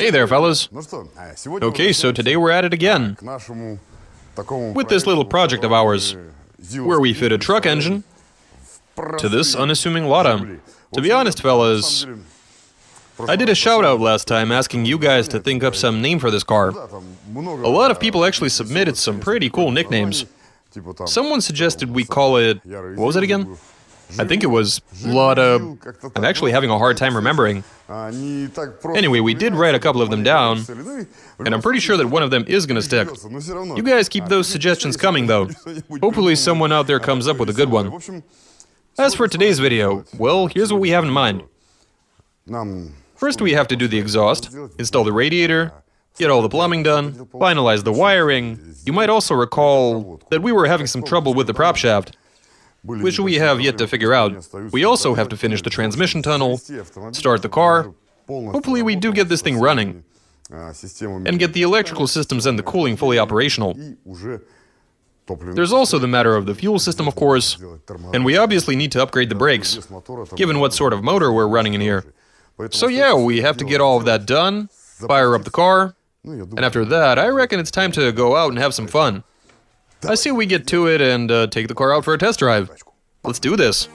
Hey there, fellas. Okay, so today we're at it again with this little project of ours, where we fit a truck engine to this unassuming Lada. To be honest, fellas, I did a shout-out last time asking you guys to think up some name for this car. A lot of people actually submitted some pretty cool nicknames. Someone suggested we call it... what was it again? I think it was Lada... I'm actually having a hard time remembering. Anyway, we did write a couple of them down, and I'm pretty sure that one of them is gonna stick. You guys keep those suggestions coming, though. Hopefully someone out there comes up with a good one. As for today's video, well, here's what we have in mind. First we have to do the exhaust, install the radiator, get all the plumbing done, finalize the wiring. You might also recall that we were having some trouble with the prop shaft, which we have yet to figure out. We also have to finish the transmission tunnel, start the car. Hopefully we do get this thing running, and get the electrical systems and the cooling fully operational. There's also the matter of the fuel system, of course, and we obviously need to upgrade the brakes, given what sort of motor we're running in here. So yeah, we have to get all of that done, fire up the car, and after that, I reckon it's time to go out and have some fun. I say we get to it and take the car out for a test drive. Let's do this.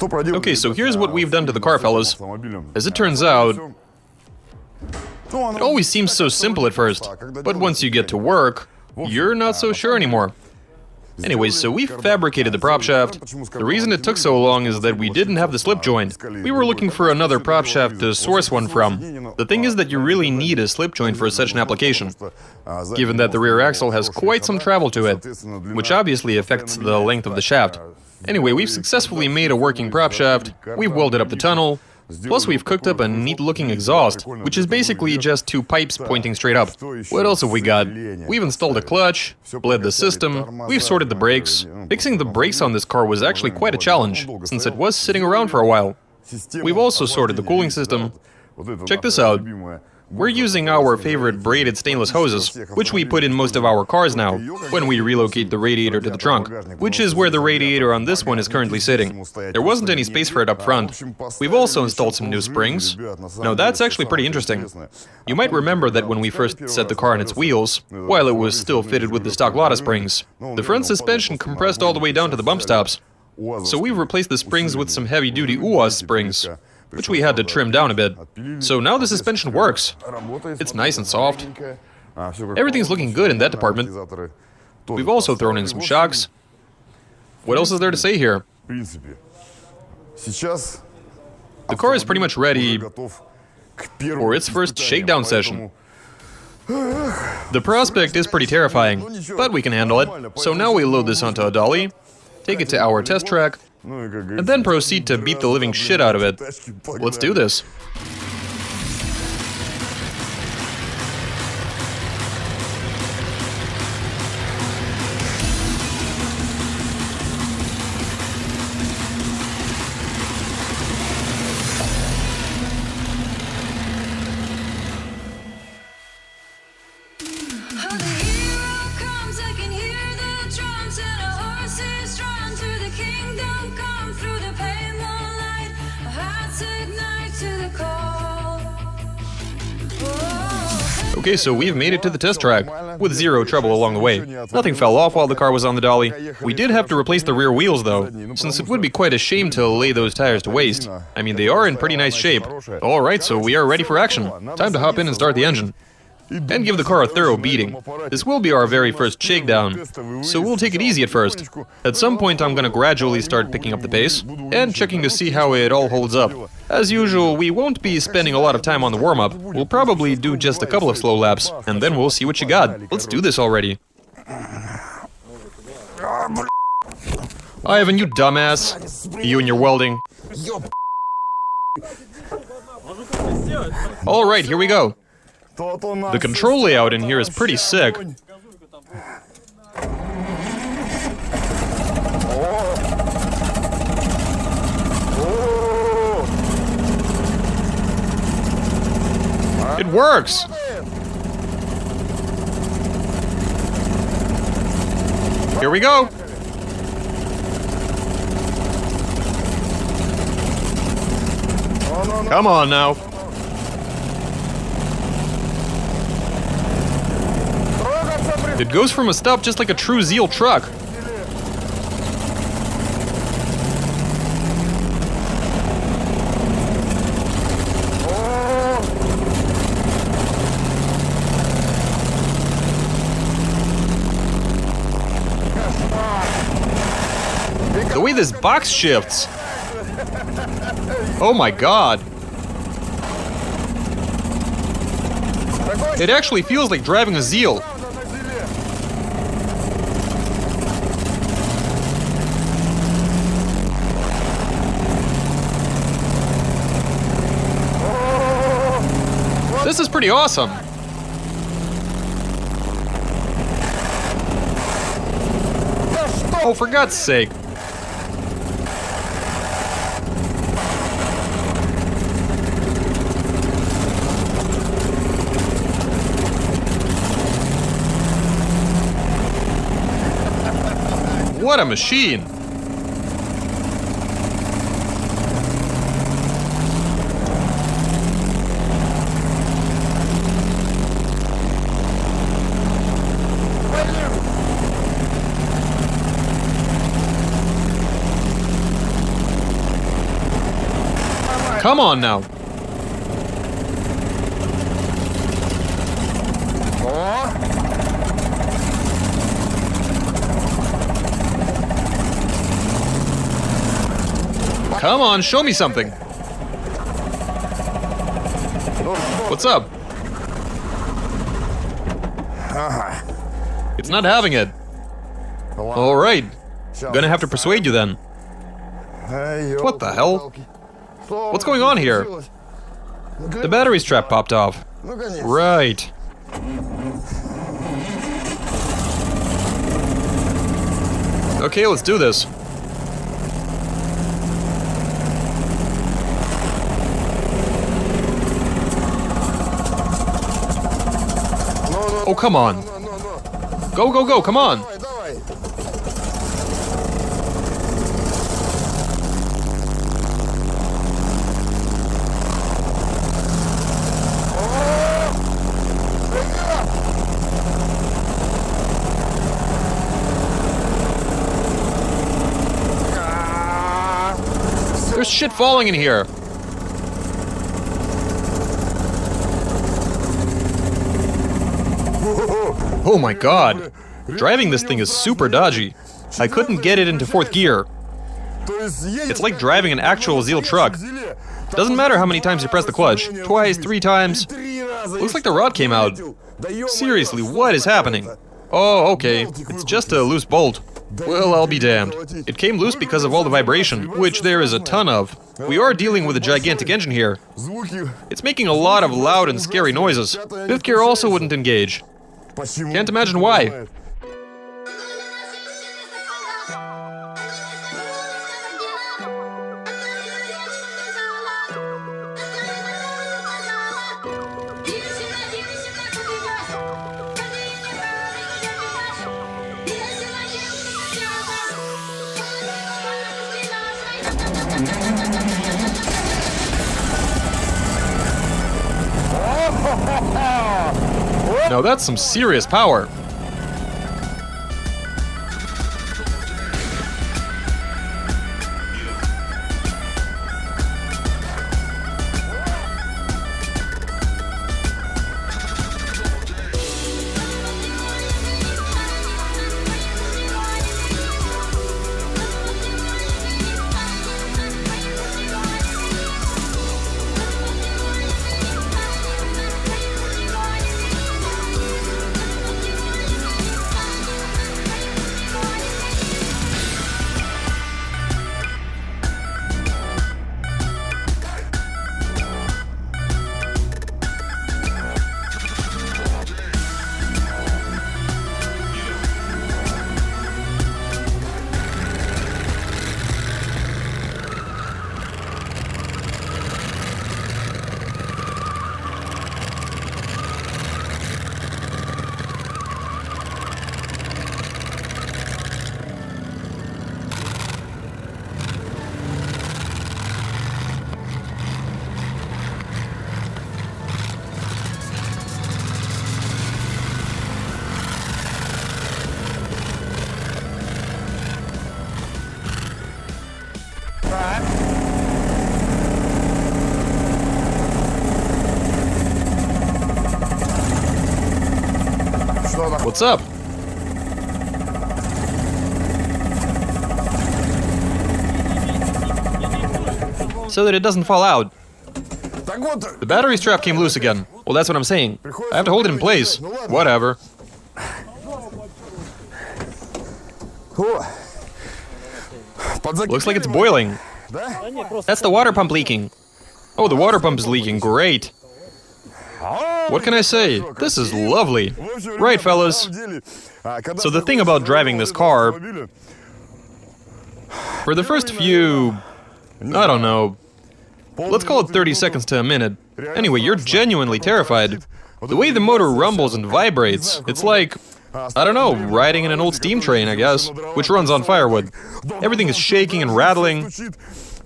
Okay, so here's what we've done to the car, fellas. As it turns out, it always seems so simple at first, but once you get to work, you're not so sure anymore. Anyways, so we fabricated the prop shaft. The reason it took so long is that we didn't have the slip joint. We were looking for another prop shaft to source one from. The thing is that you really need a slip joint for such an application, given that the rear axle has quite some travel to it, which obviously affects the length of the shaft. Anyway, we've successfully made a working prop shaft, we've welded up the tunnel, plus we've cooked up a neat-looking exhaust, which is basically just two pipes pointing straight up. What else have we got? We've installed a clutch, bled the system, we've sorted the brakes. Fixing the brakes on this car was actually quite a challenge, since it was sitting around for a while. We've also sorted the cooling system. Check this out. We're using our favorite braided stainless hoses, which we put in most of our cars now, when we relocate the radiator to the trunk, which is where the radiator on this one is currently sitting. There wasn't any space for it up front. We've also installed some new springs. Now that's actually pretty interesting. You might remember that when we first set the car on its wheels, while it was still fitted with the stock Lada springs, the front suspension compressed all the way down to the bump stops. So we've replaced the springs with some heavy-duty UAZ springs, which we had to trim down a bit. So now the suspension works. It's nice and soft. Everything's looking good in that department. We've also thrown in some shocks. What else is there to say here? The car is pretty much ready for its first shakedown session. The prospect is pretty terrifying, but we can handle it. So now we load this onto a dolly, take it to our test track, and then proceed to beat the living shit out of it. Let's do this. Okay, so we've made it to the test track, with zero trouble along the way. Nothing fell off while the car was on the dolly. We did have to replace the rear wheels though, since it would be quite a shame to lay those tires to waste. I mean, they are in pretty nice shape. Alright, so we are ready for action. Time to hop in and start the engine. And give the car a thorough beating. This will be our very first shakedown, so we'll take it easy at first. At some point I'm gonna gradually start picking up the pace, and checking to see how it all holds up. As usual, we won't be spending a lot of time on the warm-up. We'll probably do just a couple of slow laps, and then we'll see what you got. Let's do this already. Ivan, you dumbass. You and your welding. Alright, here we go. The control layout in here is pretty sick. It works! Here we go! Come on now. It goes from a stop just like a true Zeal truck. The way this box shifts. Oh my god. It actually feels like driving a Zeal. This is pretty awesome. Oh, for God's sake. What a machine. Come on now. Come on, show me something. What's up? It's not having it. Alright. Gonna have to persuade you then. What the hell? What's going on here? The battery strap popped off. Right. Okay, let's do this. Oh, come on. Go, go, go, come on. There's shit falling in here. Oh my god. Driving this thing is super dodgy. I couldn't get it into 4th gear. It's like driving an actual Zeal truck. Doesn't matter how many times you press the clutch. Twice, 3 times. Looks like the rod came out. Seriously, what is happening? Oh, okay. It's just a loose bolt. Well, I'll be damned. It came loose because of all the vibration, which there is a ton of. We are dealing with a gigantic engine here. It's making a lot of loud and scary noises. 5th gear also wouldn't engage. Can't imagine why. Now that's some serious power. What's up? So that it doesn't fall out. The battery strap came loose again. Well, that's what I'm saying. I have to hold it in place. Whatever. Looks like it's boiling. That's the water pump leaking. Oh, the water pump is leaking. Great. What can I say? This is lovely. Right, fellas? So the thing about driving this car, for the first few, I don't know, let's call it 30 seconds to a minute. Anyway, you're genuinely terrified. The way the motor rumbles and vibrates, it's like, I don't know, riding in an old steam train, I guess, which runs on firewood. Everything is shaking and rattling.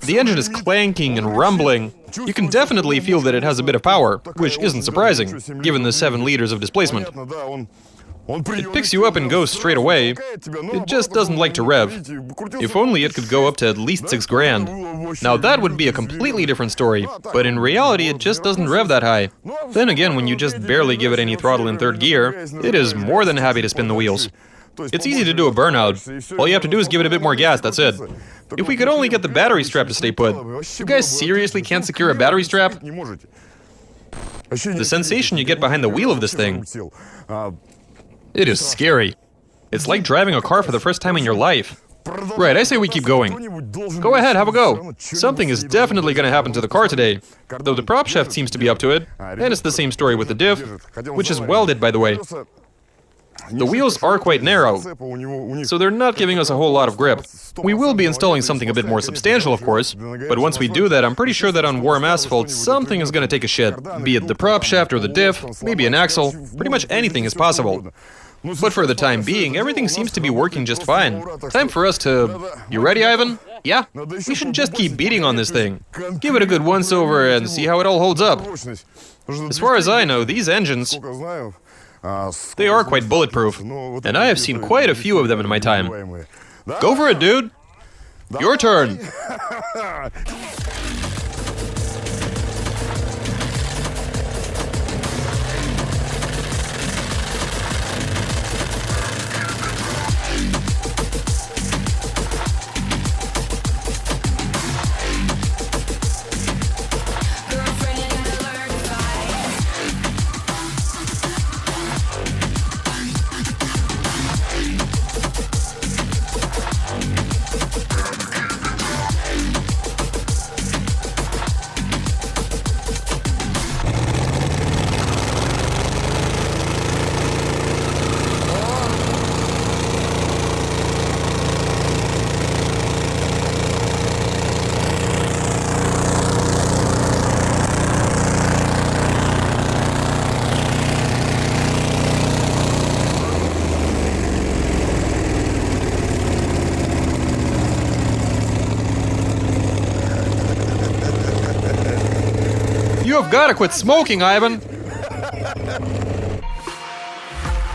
The engine is clanking and rumbling. You can definitely feel that it has a bit of power, which isn't surprising, given the 7 liters of displacement. It picks you up and goes straight away. It just doesn't like to rev. If only it could go up to at least 6 grand. Now that would be a completely different story, but in reality it just doesn't rev that high. Then again, when you just barely give it any throttle in 3rd gear, it is more than happy to spin the wheels. It's easy to do a burnout. All you have to do is give it a bit more gas, that's it. If we could only get the battery strap to stay put. You guys seriously can't secure a battery strap? The sensation you get behind the wheel of this thing, it is scary. It's like driving a car for the first time in your life. Right, I say we keep going. Go ahead, have a go. Something is definitely gonna happen to the car today. Though the prop shaft seems to be up to it. And it's the same story with the diff, which is welded, by the way. The wheels are quite narrow, so they're not giving us a whole lot of grip. We will be installing something a bit more substantial, of course, but once we do that, I'm pretty sure that on warm asphalt, something is gonna take a shit. Be it the prop shaft or the diff, maybe an axle, pretty much anything is possible. But for the time being, everything seems to be working just fine. Time for us to... You ready, Ivan? Yeah? We should just keep beating on this thing. Give it a good once-over and see how it all holds up. As far as I know, these engines... They are quite bulletproof, and I have seen quite a few of them in my time. Go for it, dude! Your turn! You have gotta quit smoking, Ivan!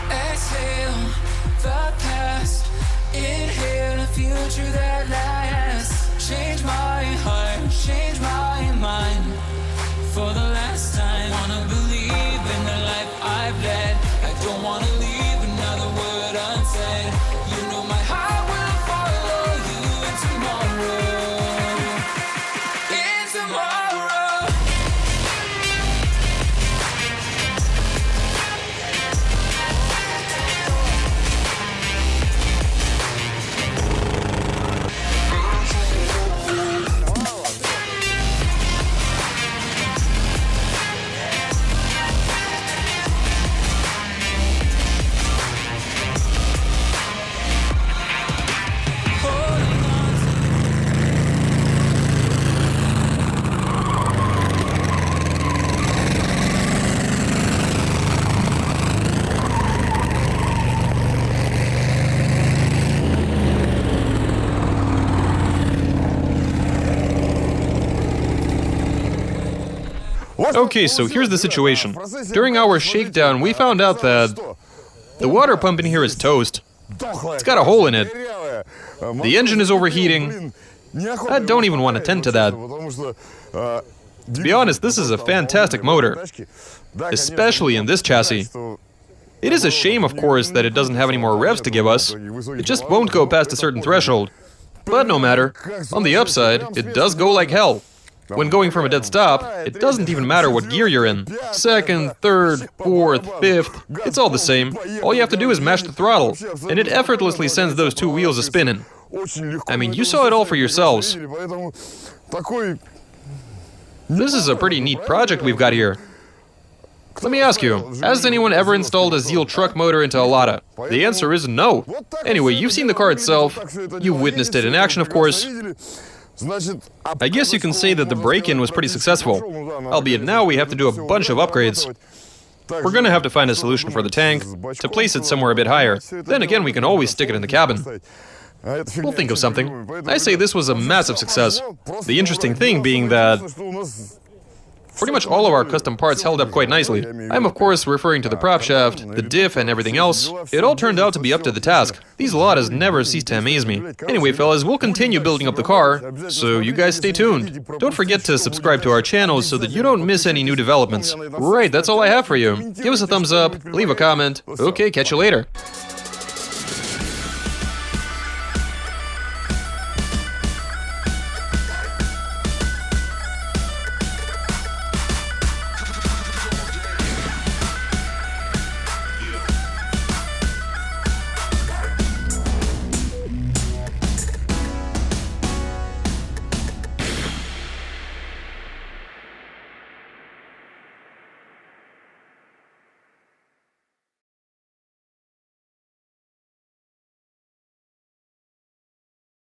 Exhale the past, inhale a future that lasts. Change my heart, change my mind. For the last time, wanna believe in the life I've led. I don't wanna leave another word unsaid. You know my heart will follow you in tomorrow. In tomorrow. Okay, so here's the situation. During our shakedown, we found out that the water pump in here is toast. It's got a hole in it. The engine is overheating. I don't even want to tend to that. To be honest, this is a fantastic motor, especially in this chassis. It is a shame, of course, that it doesn't have any more revs to give us. It just won't go past a certain threshold. But no matter. On the upside, it does go like hell. When going from a dead stop, it doesn't even matter what gear you're in. 2nd, 3rd, 4th, 5th, it's all the same. All you have to do is mash the throttle, and it effortlessly sends those 2 wheels a-spinning. I mean, you saw it all for yourselves. This is a pretty neat project we've got here. Let me ask you, has anyone ever installed a Zeal truck motor into a Lada? The answer is no. Anyway, you've seen the car itself, you witnessed it in action, of course. I guess you can say that the break-in was pretty successful, albeit now we have to do a bunch of upgrades. We're gonna have to find a solution for the tank, to place it somewhere a bit higher. Then again, we can always stick it in the cabin. We'll think of something. I say this was a massive success. The interesting thing being that Pretty much all of our custom parts held up quite nicely. I'm of course referring to the prop shaft, the diff and everything else. It all turned out to be up to the task. These Ladas never cease to amaze me. Anyway fellas, we'll continue building up the car, so you guys stay tuned. Don't forget to subscribe to our channel so that you don't miss any new developments. Right, that's all I have for you. Give us a thumbs up, leave a comment. Okay, catch you later.